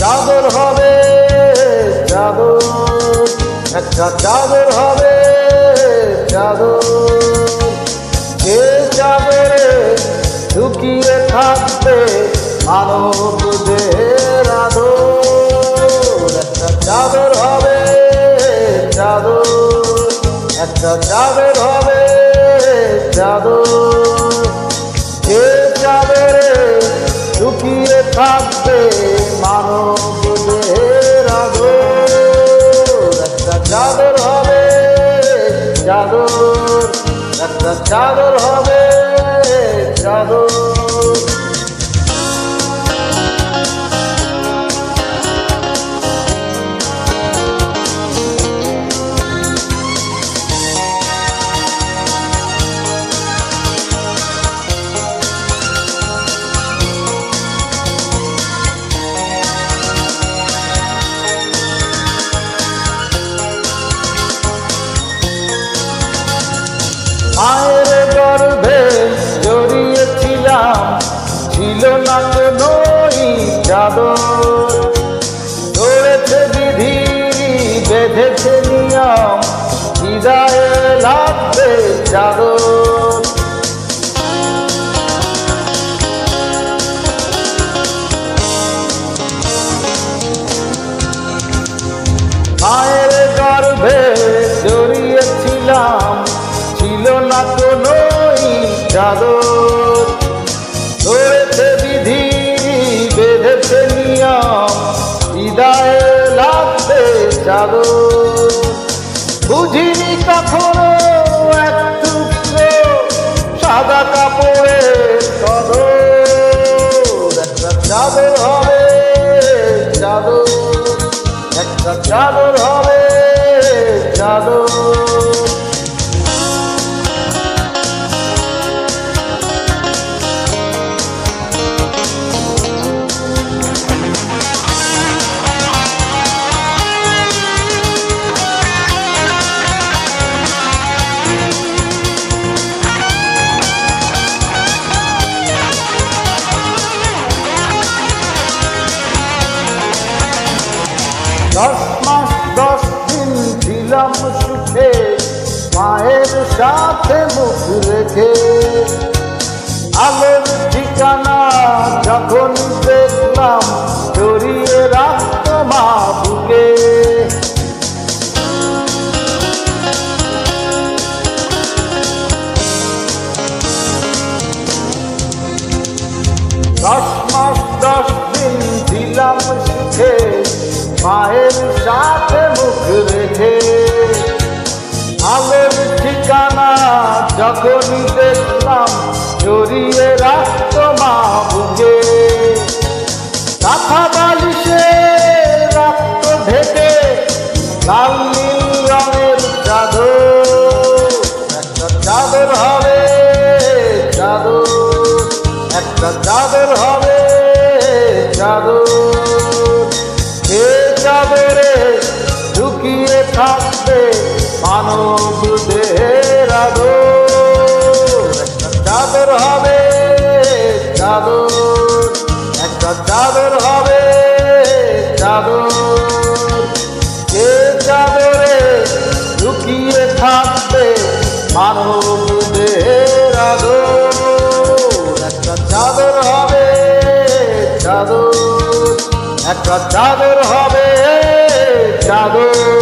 চাদর হবে চাদর, একটা চাদর হবে চাদর, যে চাদরে লুকিয়ে থাকবে মানব দেহের আদর। একটা চাদর হবে চাদর, একটা চাদর হবে চাদর, যে চাদরে লুকিয়ে থাকবে মানব দেহের আদর। একটা চাদর হবে চাদর, একটা চাদর হবে চাদর। মায়ের গর্ভে জড়িয়েছিলাম, ছিল না কোনো চাদর, ধরেছে বিধি বেঁধেছে নিয়ম, হৃদয়ে লাগবে চাদর। মায়ের গর্ভে জড়িয়েছিলাম, ছিল না কোনো চাদর, ধরেছে বিধি বেঁধেছে নিয়ম, হৃদয়ে লাগবে চাদর। বুঝিনি কখনো এক টুকরো সাদা কাপড়ের কদর। একটা চাদর হবে চাদর, একটা চাদর হবে চাদর। দশ মাস 10 দিন ছিলাম সুখে, মায়ের সাথে মুখ রেখে। আলোর ঠিকানা যখন দেখলাম, জড়িয়ে রাখত মা বুকে। দশ মাস 10 দিন ছিলাম সুখে, মায়ের সাথে মুখ রেখে। আলোর ঠিকানা যখনই দেখলাম, জড়িয়ে রাখত মা বুকে। কাঁথা বালিশে রাখত ঢেকে লাল নীল রঙের চাদর। একটা চাদর হবে চাদর, একটা চাদর হবে চাদর, যে চাদরে লুকিয়ে থাকবে মানব দেহের আদর। একটা চাদর হবে চাদর, একটা চাদর হবে চাদর, যে চাদরে লুকিয়ে থাকবে মানব দেহের আদর। একটা চাদর হবে চাদর, একটা চাদর হবে চাদর।